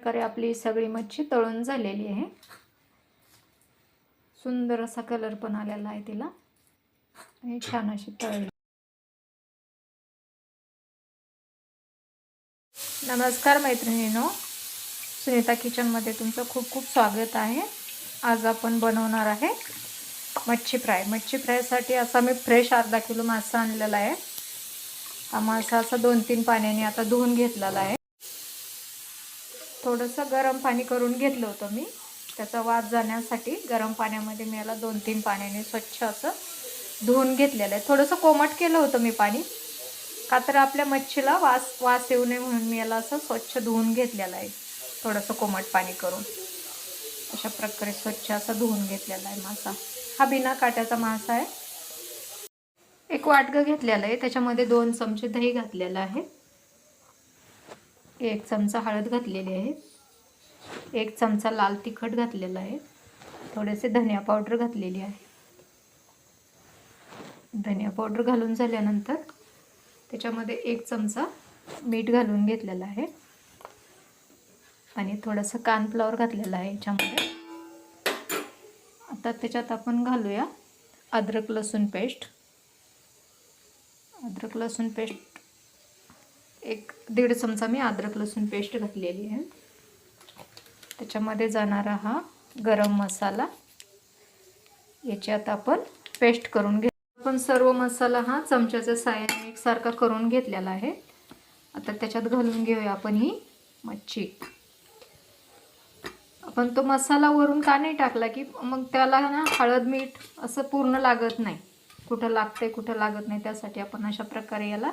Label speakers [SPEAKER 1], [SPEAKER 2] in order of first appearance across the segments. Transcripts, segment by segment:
[SPEAKER 1] प्रकारे आपली सगळी मच्छी तळून झालेली आहे. सुंदर असा कलर पण आलेला आहे तिला आणि छान अशी तळली. नमस्कार मैत्रिणींनो, सुनीता किचनमध्ये तुमचं खूप खूप स्वागत आहे. आज आपण बनवणार आहे मच्छी फ्राय. मच्छी फ्रायसाठी असा मी फ्रेश अर्धा किलो मासा आणलेला आहे. हा मासा असा 2-3 पाण्याने आता धुवून घेतलेला आहे. थोडंसं गरम पाणी करून घेतलं होतं मी, त्याचा वास जाण्यासाठी. गरम पाण्यामध्ये मी याला 2-3 पाण्याने स्वच्छ असं धुवून घेतलेलं आहे. थोडंसं कोमट केलं होतं मी पाणी, का तर आपल्या मच्छीला वास येऊ नये म्हणून मी याला असं स्वच्छ धुवून घेतलेलं आहे, थोडंसं कोमट पाणी करून. अशा प्रकारे स्वच्छ असा धुवून घेतलेला आहे मासा. हा बिना काट्याचा मासा आहे. एक वाटगं घेतलेलं आहे, त्याच्यामध्ये 2 चमचे दही घातलेलं आहे, 1 चमचा हळद घातलेली आहे, 1 चमचा लाल तिखट घातलेला आहे, थोडेसे धनिया पावडर घातलेली आहे. धनिया पावडर घालून झाल्यानंतर त्याच्यामध्ये 1 चमचा मीठ घालून घेतलेलं आहे आणि थोडंसं कॉर्नफ्लॉवर घातलेलं आहे याच्यामध्ये. आता त्याच्यात आपण घालूया अद्रक लसूण पेस्ट. अद्रक लसूण पेस्ट 1-1.5 चमचा मी अद्रक लसूण पेस्ट घातलेली आहे. त्याच्यामध्ये जाणारा हा गरम मसाला, याची आता आपण पेस्ट करून घेऊ. आपण सर्व मसाला हा चमच्याच्या साहाय्याने एकसारखा करून घेतलेला आहे. आता त्याच्यात घालून घेऊया आपण ही मच्छी. आपण तो मसाला वरून का नाही टाकला की मग त्याला ना हळद मीठ असं पूर्ण लागत नाही, कुठं लागते कुठं लागत नाही, त्यासाठी आपण अशा प्रकारे याला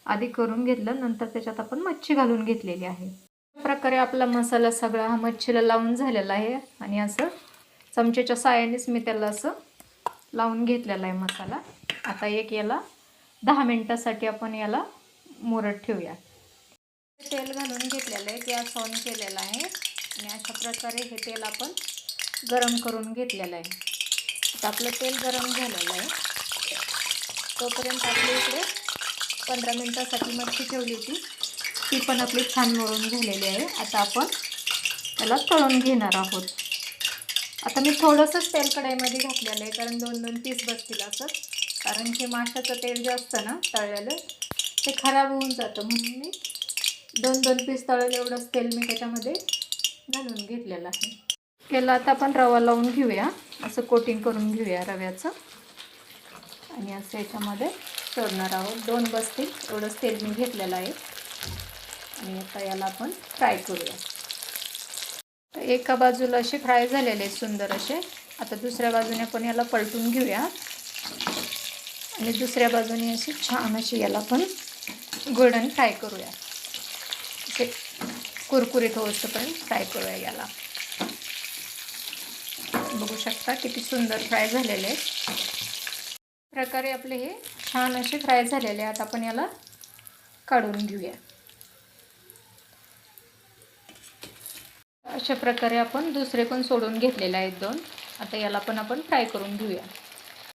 [SPEAKER 1] आधी करून घेतलं, नंतर त्याच्यात आपण मच्छी घालून घेतलेली आहे. अशा प्रकारे आपला मसाला सगळा हा मच्छीला लावून झालेला आहे आणि असं चमच्याच्या साहाय्यानेच मी त्याला असं लावून घेतलेला आहे मसाला. आता याला 10 मिनिटासाठी आपण याला मुरत ठेवूया. तेल घालून घेतलेलं आहे, गॅस ऑन केलेला आहे आणि अशा प्रकारे हे तेल आपण गरम करून घेतलेलं आहे. आता आपलं तेल गरम झालेलं आहे. तोपर्यंत आपल्या इकडे 15 मिनिटासाठी मच्छी ठेवली होती, ती पण आपली छान मुरून झालेली आहे. आता आपण त्याला तळून घेणार आहोत. आता मी थोडंसंच तेल कढईमध्ये घातलेलं आहे, कारण 2-2 पीस बसतील असं, कारण हे माशाचं तेल जे असतं ना तळलेलं ते खराब होऊन जातं, म्हणून मी 2-2 पीस तळलेलं एवढंच तेल मी त्याच्यामध्ये घालून घेतलेलं आहे. याला आता आपण रवा लावून घेऊया, असं कोटिंग करून घेऊया रव्याचं आणि असं याच्यामध्ये सोडणार आहोत. 2 बसतील एवढंच तेल मी घेतलेलं आहे आणि आता याला आपण फ्राय करूया. तर एका बाजूला असे फ्राय झालेले सुंदर असे. आता दुसऱ्या बाजूने आपण याला पलटून घेऊया आणि दुसऱ्या बाजूने अशी छान अशी याला पण गोल्डन फ्राय करूया. असे कुरकुरीत होईपर्यंत फ्राय करूया याला. बघू शकता किती सुंदर फ्राय झालेले आहेत. प्रकारे आपले हे छान असे फ्राय झालेले आहेत. आपण याला काढून घेऊया. अशा प्रकारे आपण दुसरे पण सोडून घेतलेले आहेत 2. आता याला पण आपण फ्राय करून घेऊया.